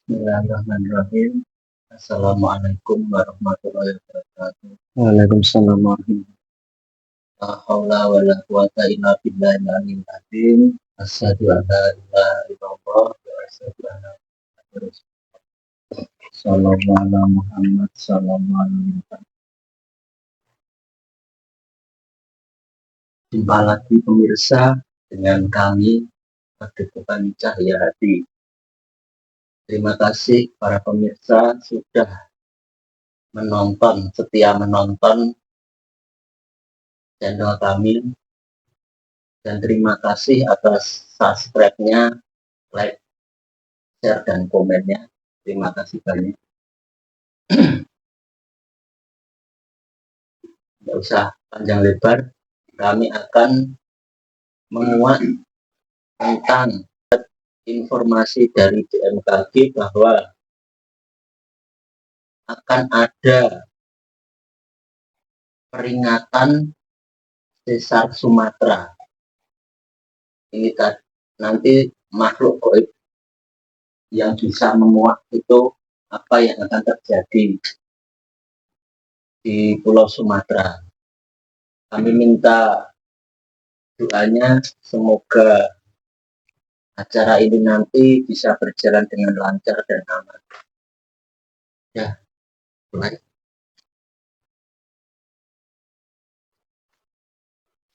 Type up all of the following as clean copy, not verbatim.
Bismillahirrahmanirrahim. Assalamualaikum warahmatullahi wabarakatuh. Waalaikumsalam warahmatullahi wabarakatuh. La haula wala quwata illa billahil aliyyil azim. Asyhadu an la ilaha illallah wa asyhadu anna Muhammadar Rasulullah. Shallallahu ala Muhammad sallallahu alaihi wasallam. Jumpa lagi pemirsa dengan kami Padepokan Cahya Hati. Terima kasih para pemirsa sudah setia menonton channel kami, dan terima kasih atas subscribe-nya, like, share, dan komennya. Terima kasih banyak. Tidak usah panjang lebar, kami akan menguak tentang informasi dari BMKG bahwa akan ada peringatan sesar Sumatera. Ini nanti makhluk gaib yang bisa memuak itu apa yang akan terjadi di Pulau Sumatera. Kami minta doanya semoga acara ini nanti bisa berjalan dengan lancar dan aman. Ya, mulai.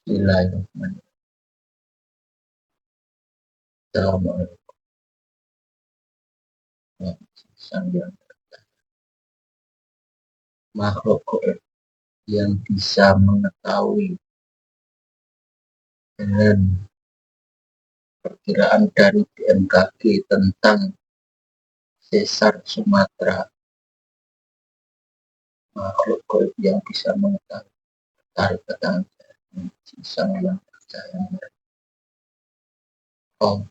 Bismillahirrahmanirrahim. Assalamualaikum. Makhluk gaib yang bisa mengetahui dengan perkiraan dari BMKG tentang sesar Sumatera. Makhluk gaib yang bisa mengetahui, tarik ke tangan sang yang percaya. Oh.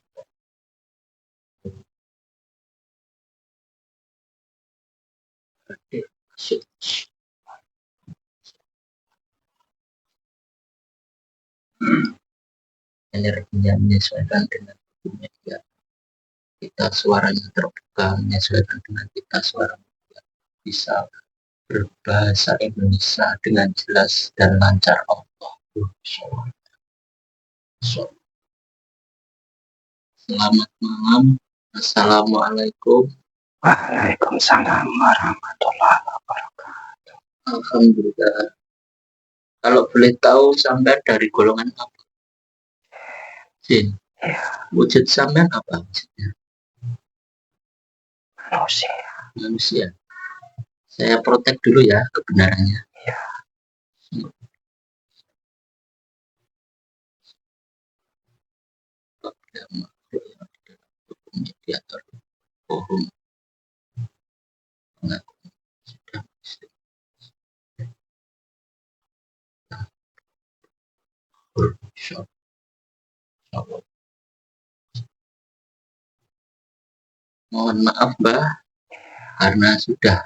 Energinya menyesuaikan dengan media kita, suaranya terbuka menyesuaikan dengan kita, suaranya bisa berbahasa Indonesia dengan jelas dan lancar. Allah. Selamat malam. Assalamualaikum. Waalaikumsalam warahmatullahi wabarakatuh. Alhamdulillah. Kalau boleh tahu sampai dari golongan apa? Jin. Ya. Wujud sampean apa wujudnya? Manusia. Saya protek dulu ya kebenarannya. Ya. Mediator bohong mengaku sudah mohon maaf Mbah karena sudah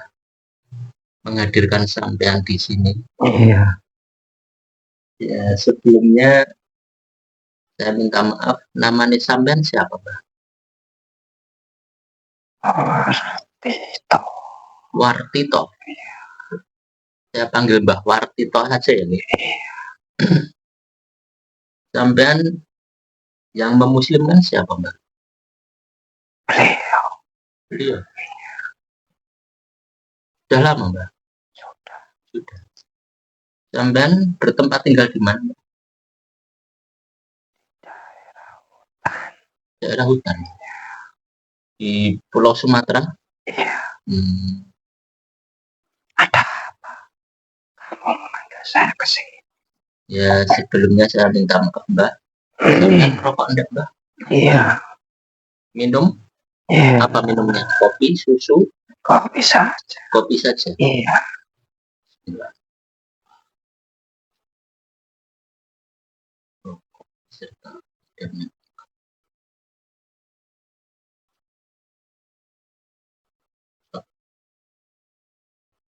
menghadirkan sampean di sini. Iya. Ya, sebelumnya saya minta maaf, namanya sampean siapa Mbah? Wartito. Wartito. Iya. Saya panggil Mbah Wartito saja ya. Iya. Sampean yang memuslimkan siapa Mbah? Beliau. Sudah lama Mbah? Sudah. Sampean bertempat tinggal di mana? Daerah hutan. Di Pulau Sumatera? Iya. Ada apa? Kamu memanggil saya ke sini? Ya, sebelumnya saya minta maaf Mbah. Sampean rokok enggak Mbah? Iya. Minum? Iya. Apa minumnya? Kopi, susu? Kopi saja. Kopi saja. Iya. Bismillah. Serta dan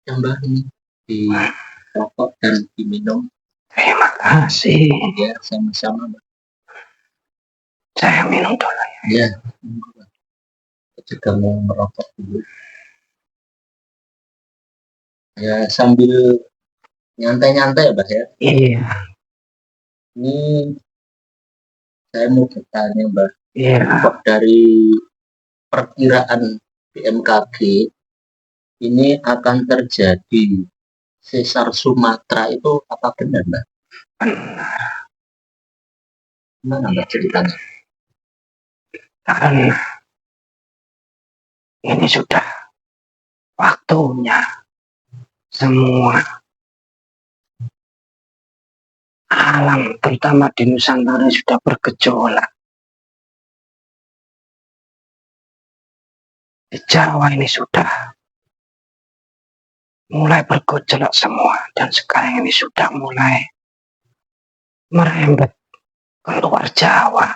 Mbah ini di rokok dan diminum. Terima kasih. Ya, sama-sama Mbah. Saya minum dulu ya. Ya. juga mau merokok dulu. Ya sambil nyantai-nyantai ya, Mbak ya. Iya, Ini saya mau bertanya, Mbak. iya. Kok dari perkiraan BMKG ini akan terjadi sesar Sumatera itu apa benar, Mbak? Benar. Gimana, Mbak, ceritanya? Karena ini sudah waktunya semua alam, terutama di Nusantara, sudah bergejolak. Di Jawa ini sudah mulai bergejolak semua, dan sekarang ini sudah mulai merembet keluar Jawa.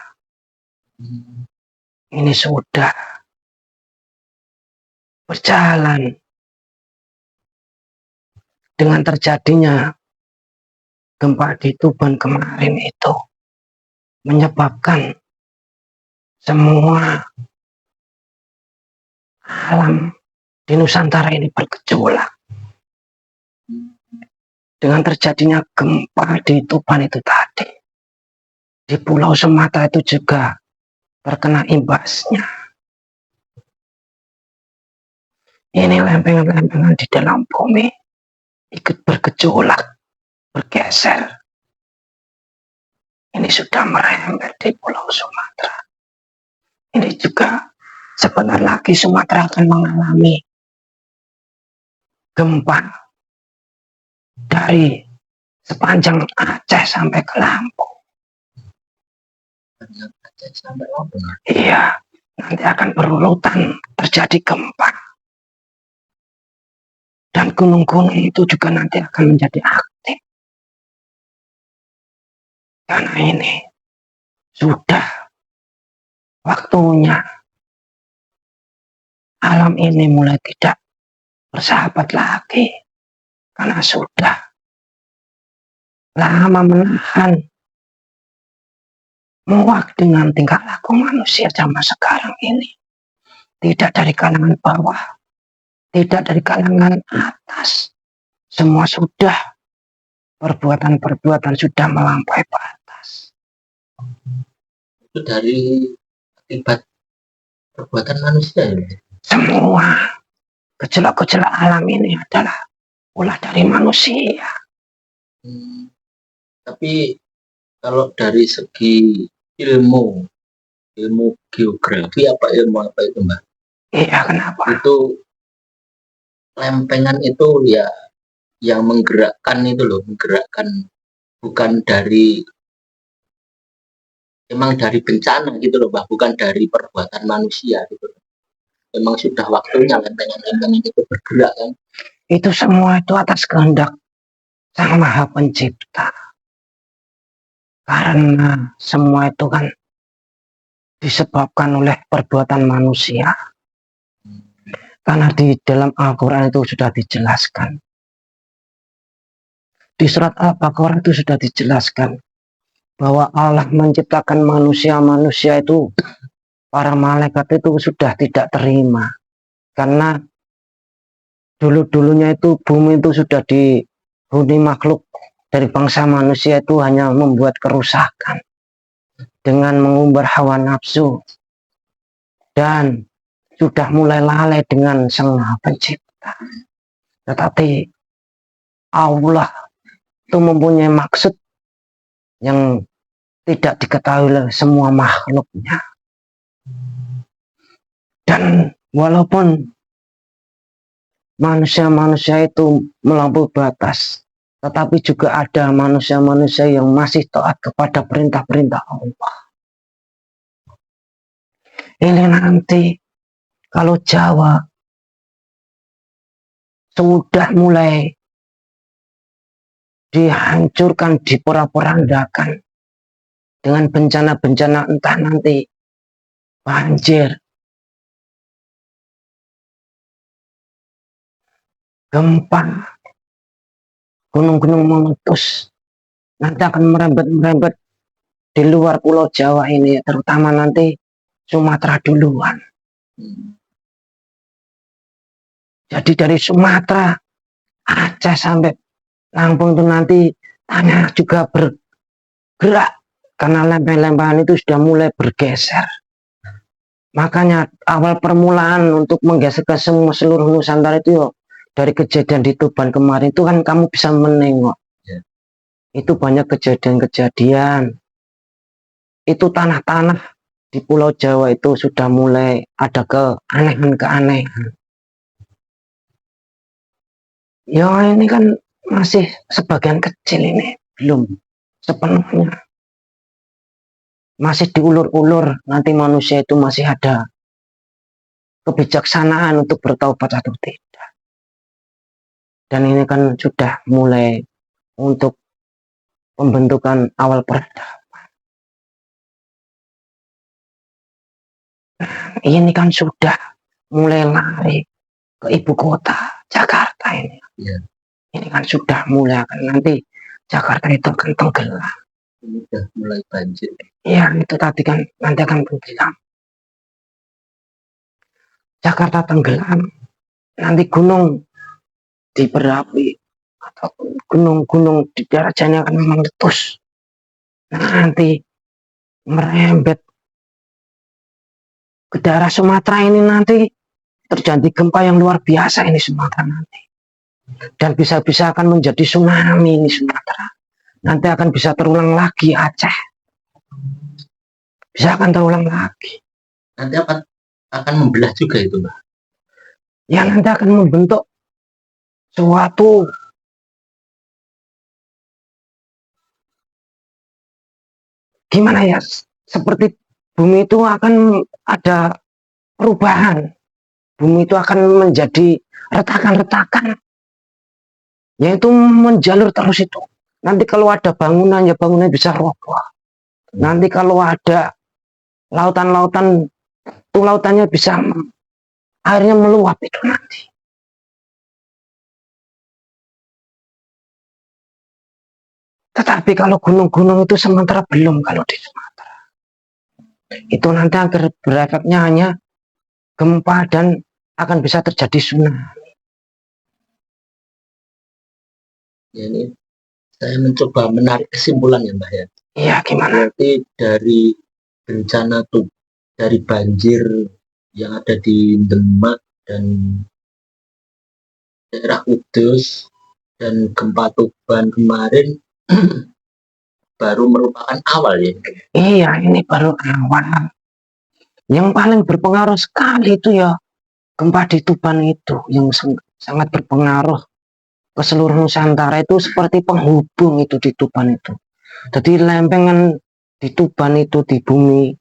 Ini sudah berjalan dengan terjadinya gempa di Tuban kemarin itu menyebabkan semua alam di Nusantara ini bergejolak. Dengan terjadinya gempa di Tuban itu tadi, di Pulau Sumatera itu juga terkena imbasnya. Ini lempengan-lempengan di dalam bumi ikut bergejolak, bergeser. Ini sudah merembet di Pulau Sumatera. Ini juga sebentar lagi Sumatera akan mengalami gempa dari sepanjang Aceh sampai ke Lampung. Aceh sampai Lampung. Iya, nanti akan berurutan terjadi gempa. Dan gunung-gunung itu juga nanti akan menjadi aktif. Karena ini sudah waktunya alam ini mulai tidak bersahabat lagi. Karena sudah lama menahan muak dengan tingkah laku manusia zaman sekarang ini. Tidak dari kalangan bawah, tidak dari kalangan atas. Semua sudah perbuatan-perbuatan sudah melampaui batas. Itu dari akibat perbuatan manusia ya? Semua gejolak-gejolak alam ini adalah ulah dari manusia. Tapi kalau dari segi ilmu geografi apa itu, Mbak? Iya, kenapa? Itu lempengan itu ya yang menggerakkan itu loh, menggerakkan bukan dari emang dari bencana gitu loh, Mbak, bukan dari perbuatan manusia gitu loh. Memang sudah waktunya lempengan-lempengan itu bergerak kan. Itu semua itu atas kehendak Sang Maha Pencipta. Karena semua itu kan disebabkan oleh perbuatan manusia. Karena di dalam Al-Quran itu sudah dijelaskan. Di surat Al-Baqarah itu sudah dijelaskan bahwa Allah menciptakan manusia itu, para malaikat itu sudah tidak terima. Karena dulu-dulunya itu bumi itu sudah dihuni makhluk dari bangsa manusia itu hanya membuat kerusakan dengan mengumbar hawa nafsu, dan sudah mulai lalai dengan Sang Maha Pencipta. Tetapi Allah itu mempunyai maksud yang tidak diketahui oleh semua makhluknya. Dan walaupun manusia-manusia itu melampaui batas, tetapi juga ada manusia-manusia yang masih taat kepada perintah-perintah Allah. Ini nanti kalau Jawa sudah mulai dihancurkan, diporak-porandakan dengan bencana-bencana, entah nanti banjir, gempa, gunung-gunung meletus, nanti akan merembet-merembet di luar Pulau Jawa ini, terutama nanti Sumatera duluan. Jadi dari Sumatera, Aceh sampai Lampung itu nanti tanah juga bergerak karena lempeng-lempengan itu sudah mulai bergeser. Makanya awal permulaan untuk menggeser ke semua seluruh Nusantara itu dari kejadian di Tuban kemarin itu kan kamu bisa menengok. Ya. Itu banyak kejadian-kejadian. Itu tanah-tanah di Pulau Jawa itu sudah mulai ada keanehan-keanehan. Ya ini kan masih sebagian kecil ini, belum sepenuhnya. Masih diulur-ulur, nanti manusia itu masih ada kebijaksanaan untuk bertaubat atau tidak. Dan ini kan sudah mulai untuk pembentukan awal peradaban. Ini kan sudah mulai lari ke ibu kota Jakarta ini. Ya. Ini kan sudah mulai akan nanti Jakarta itu akan tenggelam. Ini udah mulai banjir. Iya, itu tadi kan nanti akan tenggelam. Jakarta tenggelam, nanti gunung diberapi atau gunung-gunung di daerah Jani akan meletus. Nanti merembet ke daerah Sumatera ini nanti terjadi gempa yang luar biasa ini Sumatera nanti. Dan bisa-bisa akan menjadi tsunami ini Sumatera. Nanti akan bisa terulang lagi Aceh. Bisa akan terulang lagi. Nanti akan membelah juga itu, Mbak. Ya nanti akan membentuk suatu gimana ya, seperti bumi itu akan ada perubahan. Bumi itu akan menjadi retakan-retakan, yaitu menjalur terus itu. Nanti kalau ada bangunan, ya bangunan bisa roboh. Nanti kalau ada lautan-lautan, itu lautannya bisa airnya meluap itu nanti. Tetapi kalau gunung-gunung itu sementara belum kalau di Sumatera. Itu nanti akan berefeknya hanya gempa dan akan bisa terjadi tsunami. Ya, ini saya mencoba menarik kesimpulan ya, Mbak ya. Iya, gimana? Berarti dari bencana tuh, dari banjir yang ada di Demak dan daerah Kudus dan gempa Tuban kemarin baru merupakan awal ya. Iya, ini baru awal. Yang paling berpengaruh sekali itu ya gempa di Tuban itu yang sangat berpengaruh ke seluruh Nusantara itu seperti penghubung itu di Tuban itu. Jadi lempengan di Tuban itu di bumi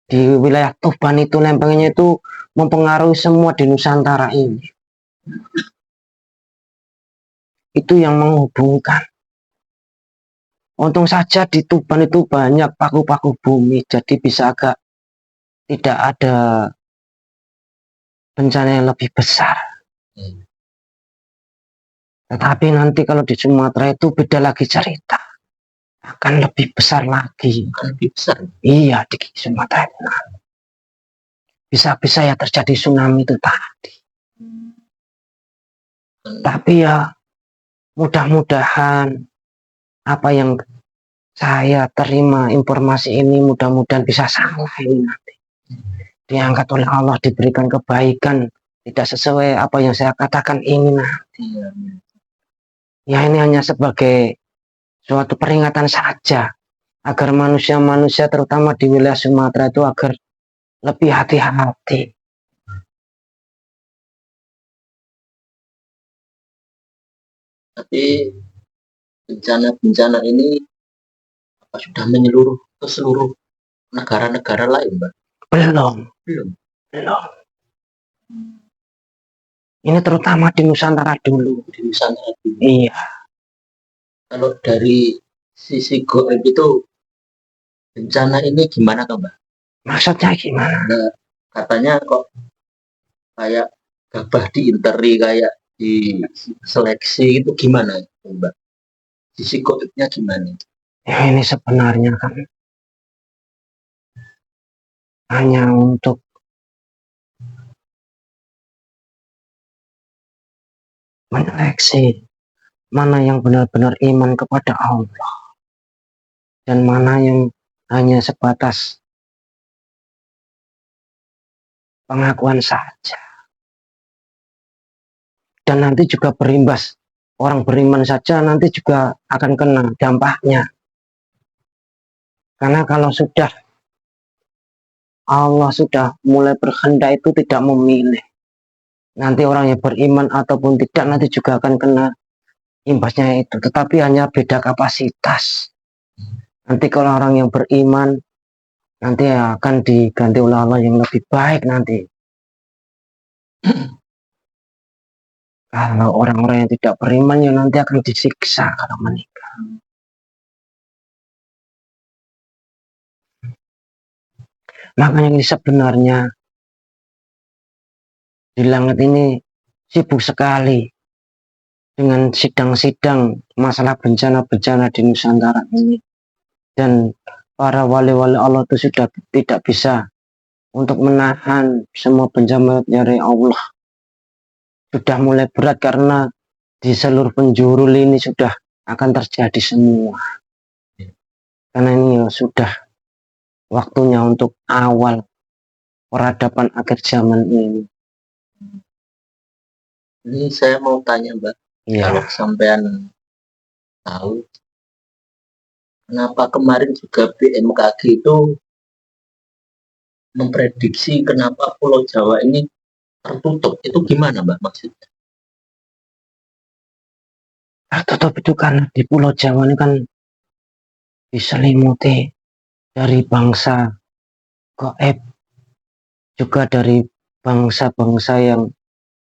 di wilayah Tuban itu lempengannya itu mempengaruhi semua di Nusantara ini. Itu yang menghubungkan. Untung saja di Tuban itu banyak paku-paku bumi, jadi bisa agak tidak ada bencana yang lebih besar. Tetapi nanti kalau di Sumatera itu beda lagi cerita. Akan lebih besar lagi. Akan lebih besar. Iya, di Sumatera itu. Bisa-bisa ya terjadi tsunami itu tadi. Tapi ya mudah-mudahan apa yang saya terima informasi ini mudah-mudahan bisa salah ini nanti. Diangkat oleh Allah, diberikan kebaikan, tidak sesuai apa yang saya katakan ini nanti. Ya ini hanya sebagai suatu peringatan saja agar manusia-manusia terutama di wilayah Sumatera itu agar lebih hati-hati. Tapi bencana-bencana ini apa sudah menyeluruh ke seluruh negara-negara lain, Mbak? Belum. Belum. Ini terutama di Nusantara dulu. Di Nusantara dulu. Iya. Kalau dari sisi goib itu bencana ini gimana toh, Mbak? Maksudnya gimana? Nah, katanya kok kayak gabah diinteri, kayak di seleksi itu gimana, Mbak? Sisi goibnya gimana? Ya ini sebenarnya kan hanya untuk menyeleksi mana yang benar-benar iman kepada Allah dan mana yang hanya sebatas pengakuan saja. Dan nanti juga berimbas, orang beriman saja nanti juga akan kena dampaknya. Karena kalau sudah Allah sudah mulai berkehendak itu tidak memilih, nanti orang yang beriman ataupun tidak nanti juga akan kena imbasnya itu, tetapi hanya beda kapasitas. Nanti kalau orang yang beriman nanti akan diganti oleh Allah yang lebih baik nanti. Kalau orang-orang yang tidak beriman ya nanti akan disiksa kalau menikah. Makanya ini sebenarnya di langit ini sibuk sekali dengan sidang-sidang masalah bencana-bencana di Nusantara ini. Dan para wali-wali Allah itu sudah tidak bisa untuk menahan semua bencana dari Allah. Sudah mulai berat karena di seluruh penjuru lini sudah akan terjadi semua. Karena ini sudah waktunya untuk awal peradaban akhir zaman ini. Ini saya mau tanya Mbak, kalau sampean tahu, kenapa kemarin juga BMKG itu memprediksi kenapa Pulau Jawa ini tertutup? Itu gimana Mbak maksudnya? Tertutup itu karena di Pulau Jawa ini kan diselimuti dari bangsa gaib, juga dari bangsa-bangsa yang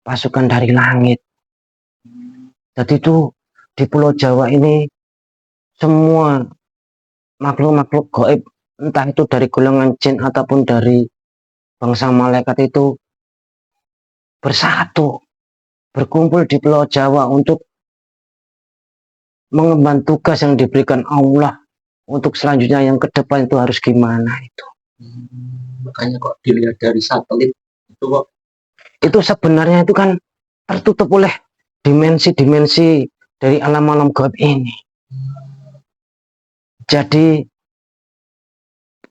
pasukan dari langit. Jadi itu di Pulau Jawa ini semua makhluk-makhluk gaib, entah itu dari golongan jin ataupun dari bangsa malaikat itu bersatu, berkumpul di Pulau Jawa untuk mengemban tugas yang diberikan Allah untuk selanjutnya yang ke depan itu harus gimana itu. Makanya kok dilihat dari satelit itu kok itu sebenarnya itu kan tertutup oleh dimensi-dimensi dari alam-alam gaib ini. Jadi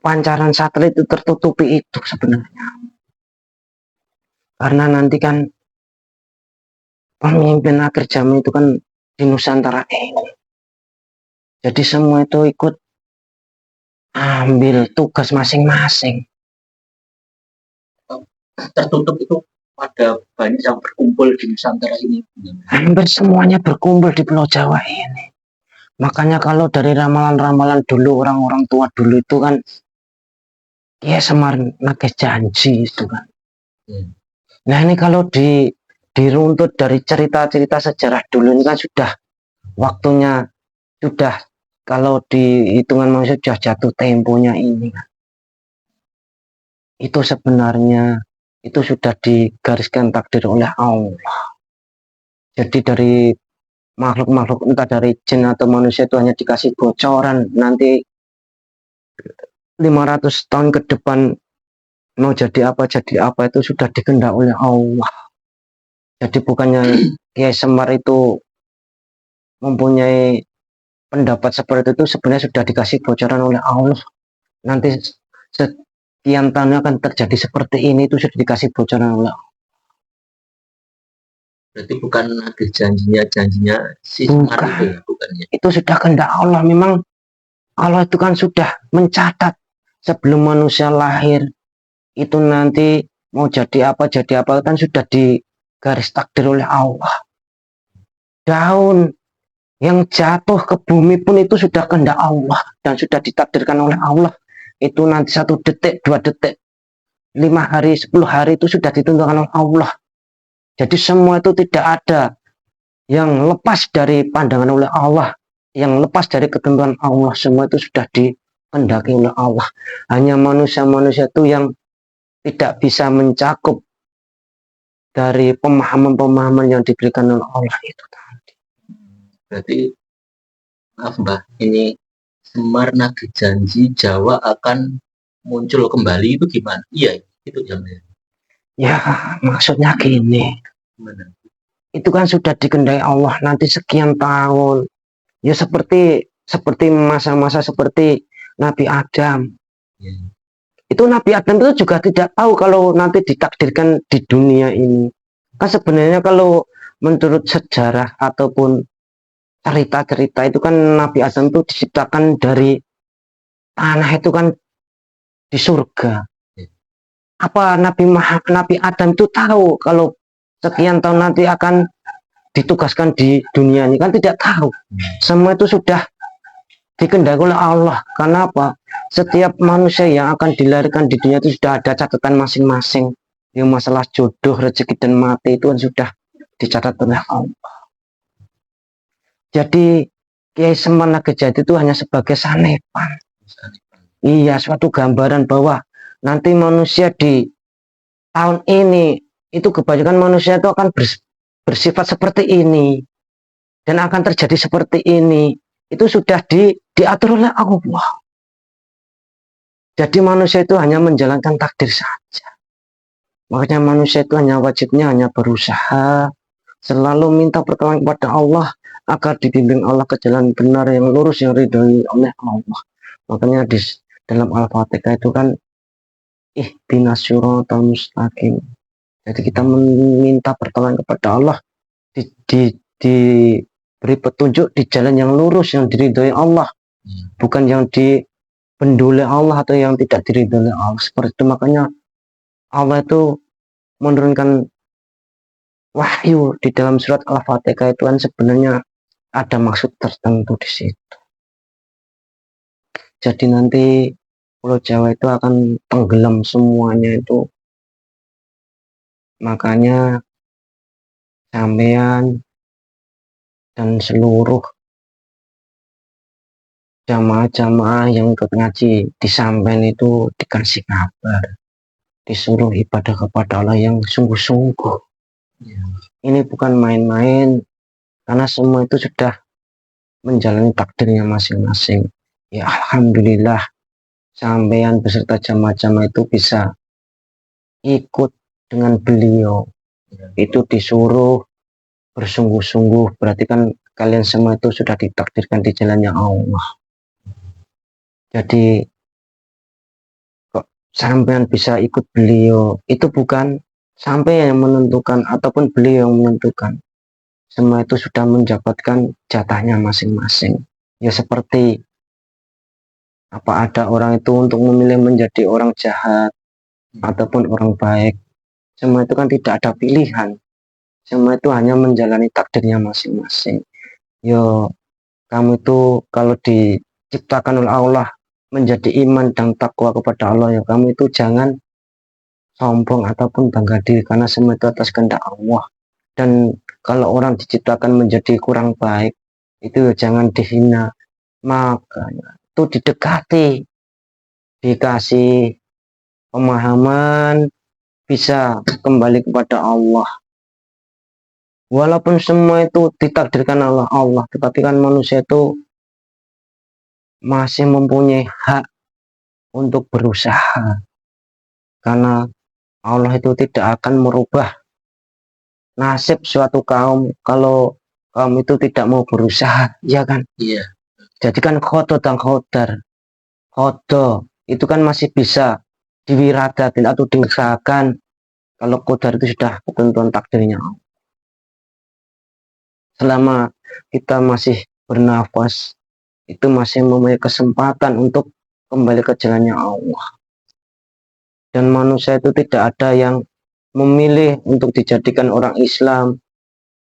pancaran satelit itu tertutupi itu sebenarnya. Karena nanti kan pemimpin akhir zaman itu kan di Nusantara ini. Jadi semua itu ikut ambil tugas masing-masing. tertutup itu ada banyak yang berkumpul di Nusantara ini. Hampir semuanya berkumpul di Pulau Jawa ini. Makanya kalau dari ramalan-ramalan dulu, orang-orang tua dulu itu kan ya Semar nakes janji itu kan. Nah ini kalau diruntut dari cerita-cerita sejarah dulu ini kan sudah waktunya, sudah kalau di hitungan manusia sudah jatuh temponya ini kan. Itu sebenarnya itu sudah digariskan takdir oleh Allah. Jadi dari makhluk-makhluk entah dari jin atau manusia itu hanya dikasih bocoran nanti 500 tahun ke depan mau jadi apa itu sudah dikehendak oleh Allah. Jadi bukannya Kiai Semar itu mempunyai pendapat seperti itu, sebenarnya sudah dikasih bocoran oleh Allah. Nanti sekian tahun akan terjadi seperti ini, itu sudah dikasih bocoran oleh Allah. Berarti bukan ada janjinya si Semar itu ya, bukannya. Itu sudah kehendak Allah. Memang Allah itu kan sudah mencatat sebelum manusia lahir itu nanti mau jadi apa kan sudah digaris takdir oleh Allah. Daun yang jatuh ke bumi pun itu sudah kehendak Allah dan sudah ditakdirkan oleh Allah. Itu nanti 1 detik, 2 detik, 5 hari, 10 hari itu sudah ditentukan oleh Allah. Jadi semua itu tidak ada yang lepas dari pandangan oleh Allah, yang lepas dari ketentuan Allah. Semua itu sudah dikehendaki oleh Allah. Hanya manusia-manusia itu yang tidak bisa mencakup dari pemahaman-pemahaman yang diberikan oleh Allah itu tadi. Berarti maaf Mbah, ini Semar nagih janji Jawa akan muncul kembali itu gimana? Iya, itu yang ya maksudnya gini. Gimana? itu kan sudah dikehendaki Allah nanti sekian tahun. Ya seperti masa-masa seperti Nabi Adam. Itu Nabi Adam itu juga tidak tahu kalau nanti ditakdirkan di dunia ini. Kan sebenarnya kalau menurut sejarah ataupun cerita-cerita itu kan Nabi Adam itu diciptakan dari tanah itu kan di surga. Apa Nabi Adam itu tahu kalau sekian tahun nanti akan ditugaskan di dunia ini? Kan tidak tahu. Semua itu sudah dikehendaki oleh Allah. Karena apa? Setiap manusia yang akan dilahirkan di dunia itu sudah ada catatan masing-masing. Yang masalah jodoh, rezeki dan mati itu kan sudah dicatat oleh Allah. Jadi Kiai Semana Kejati itu hanya sebagai sanepan. Iya, suatu gambaran bahwa nanti manusia di tahun ini itu kebanyakan manusia itu akan bersifat seperti ini dan akan terjadi seperti ini. Itu sudah diatur oleh Allah. Jadi manusia itu hanya menjalankan takdir saja. Makanya manusia itu wajibnya hanya berusaha, selalu minta pertolongan kepada Allah agar dibimbing Allah ke jalan benar yang lurus yang ridhoi oleh Allah. Makanya di dalam Al-Fatihah itu kan ihdinas siratal mustaqim. Jadi kita meminta pertolongan kepada Allah diberi petunjuk di jalan yang lurus yang diridhoi Allah, bukan yang dipenduli Allah atau yang tidak diridhoi Allah. Seperti itu makanya Allah itu menurunkan wahyu di dalam surat Al-Fatihah itu kan sebenarnya ada maksud tertentu di situ. Jadi nanti Pulau Jawa itu akan tenggelam semuanya itu. Makanya sampean dan seluruh jamaah-jamaah yang ikut ngaji di sampean itu dikasih kabar, disuruh ibadah kepada Allah yang sungguh-sungguh. Ini bukan main-main, karena semua itu sudah menjalani takdirnya masing-masing. Ya alhamdulillah sampean beserta jamaah-jamaah itu bisa ikut dengan beliau. Itu disuruh bersungguh-sungguh, berarti kan kalian semua itu sudah ditakdirkan di jalannya Allah. Jadi kok sampean bisa ikut beliau, itu bukan sampai yang menentukan ataupun beliau yang menentukan. Semua itu sudah mendapatkan jatahnya masing-masing. Ya seperti apa ada orang itu untuk memilih menjadi orang jahat ataupun orang baik. Semua itu kan tidak ada pilihan. Semua itu hanya menjalani takdirnya masing-masing. Yo, kamu itu kalau diciptakan oleh Allah menjadi iman dan takwa kepada Allah, ya kamu itu jangan sombong ataupun bangga diri, karena semua itu atas kehendak Allah. Dan kalau orang diciptakan menjadi kurang baik, itu jangan dihina, makanya itu didekati, dikasih pemahaman, bisa kembali kepada Allah. Walaupun semua itu ditakdirkan oleh Allah, tetapi kan manusia itu masih mempunyai hak untuk berusaha, karena Allah itu tidak akan merubah nasib suatu kaum kalau kaum itu tidak mau berusaha, ya kan? Iya. Jadi kan khodo dan khodar, khodo itu kan masih bisa diwiradatin atau diusahakan. Kalau khodar itu sudah ketentuan takdirnya. Selama kita masih bernafas, itu masih mempunyai kesempatan untuk kembali ke jalannya Allah. Dan manusia itu tidak ada yang memilih untuk dijadikan orang Islam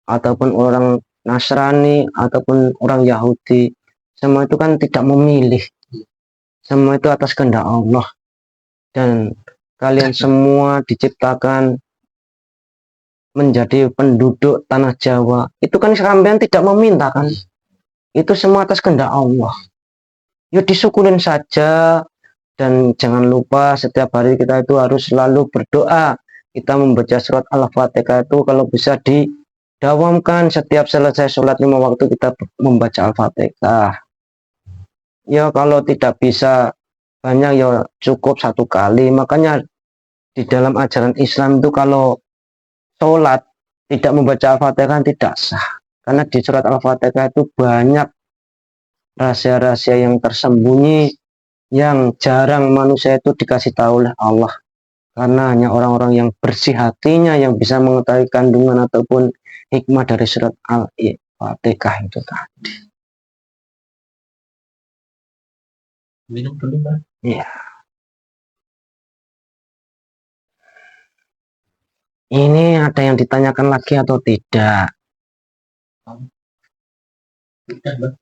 ataupun orang Nasrani ataupun orang Yahudi. Semua itu kan tidak memilih. Semua itu atas kehendak Allah. Dan kalian semua diciptakan menjadi penduduk tanah Jawa. Itu kan sampean tidak meminta kan? Itu semua atas kehendak Allah. Ya disyukurin saja. Dan jangan lupa setiap hari kita itu harus selalu berdoa. Kita membaca surat Al-Fatihah itu kalau bisa didawamkan setiap selesai sholat 5 waktu kita membaca Al-Fatihah. Ya kalau tidak bisa banyak ya cukup 1 kali. Makanya di dalam ajaran Islam itu kalau sholat tidak membaca Al-Fatihah tidak sah. Karena di surat Al-Fatihah itu banyak rahasia-rahasia yang tersembunyi yang jarang manusia itu dikasih tahu oleh Allah. Karena hanya orang-orang yang bersih hatinya yang bisa mengetahui kandungan ataupun hikmah dari surat Al-Fatihah itu tadi. Minum dulu, Pak. Ya. Ini ada yang ditanyakan lagi atau tidak? Udah, Mbak.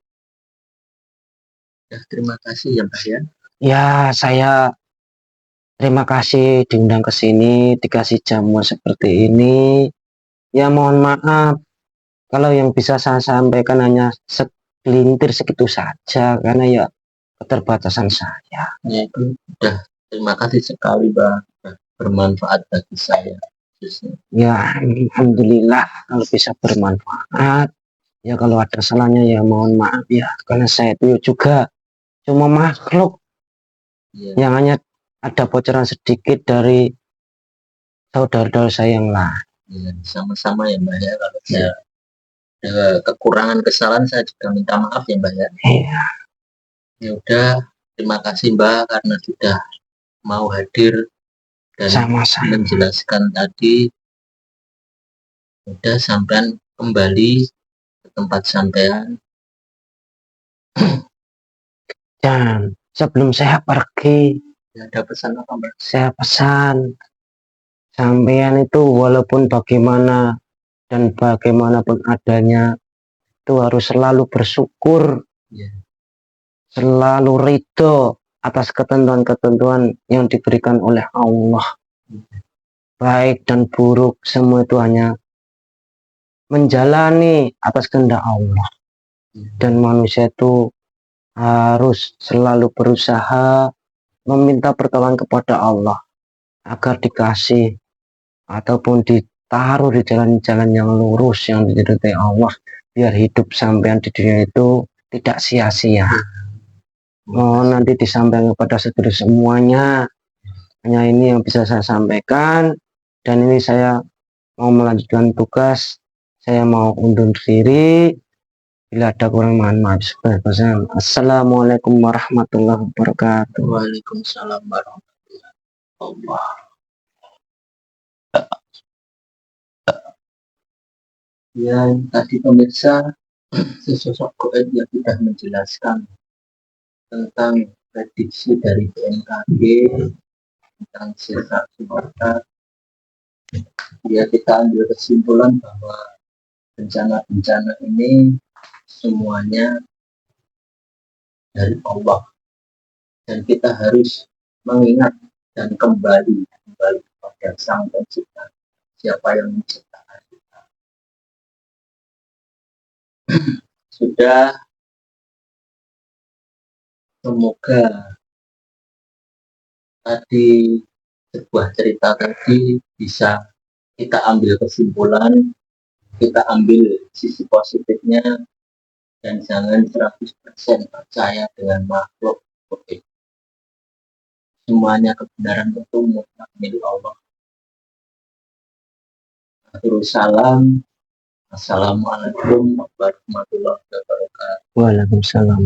Ya, terima kasih ya, Mbak ya. Ya, saya terima kasih diundang ke sini, dikasih jamu seperti ini. Ya, mohon maaf kalau yang bisa saya sampaikan hanya segelintir segitu saja karena ya keterbatasan saya. Ya, itu udah terima kasih sekali, Mbak. Bermanfaat bagi saya. Ya, alhamdulillah kalau bisa bermanfaat. Ya kalau ada salahnya ya mohon maaf ya, karena saya itu juga cuma makhluk yang hanya ada bocoran sedikit dari saudara-saudara saya yang lain. Ya, sama-sama ya, Mbak ya. Kalau saya ada kekurangan kesalahan saya juga minta maaf ya, Mbak ya. Iya. Ya udah, terima kasih Mbak karena sudah mau hadir dan Sama-sama. menjelaskan tadi. Udah sampean kembali ke tempat sampean. Dan sebelum saya pergi, Ya, ada pesan apa Mbak? saya pesan sampean itu walaupun bagaimana dan bagaimanapun adanya itu harus selalu bersyukur, Ya. selalu ridho atas ketentuan-ketentuan yang diberikan oleh Allah. Baik dan buruk semua itu hanya menjalani atas kehendak Allah. Dan manusia itu harus selalu berusaha meminta pertolongan kepada Allah agar dikasih ataupun ditaruh di jalan-jalan yang lurus yang diridhoi Allah, biar hidup sampean di dunia itu tidak sia-sia. Mohon nanti disampaikan kepada saudara semuanya. Hanya ini yang bisa saya sampaikan, dan ini saya mau melanjutkan tugas. Saya mau undur diri. Bila ada kurang mohon maaf. Assalamualaikum warahmatullahi wabarakatuh. Waalaikumsalam warahmatullahi wabarakatuh. Ya, tadi pemirsa, sesosok goib yang sudah menjelaskan tentang prediksi dari BMKG tentang sirkuit Sumatera. Ya, kita ambil kesimpulan bahwa bencana-bencana ini semuanya dari Allah, dan kita harus mengingat dan kembali kepada Sang Pencipta, siapa yang menciptakan kita. Sudah, semoga tadi sebuah cerita tadi bisa kita ambil kesimpulan, kita ambil sisi positifnya, dan jangan 100% percaya dengan makhluk. Oke. Semuanya kebenaran itu mutlak milik Allah. Salam. Assalamualaikum warahmatullahi wabarakatuh. Waalaikumsalam.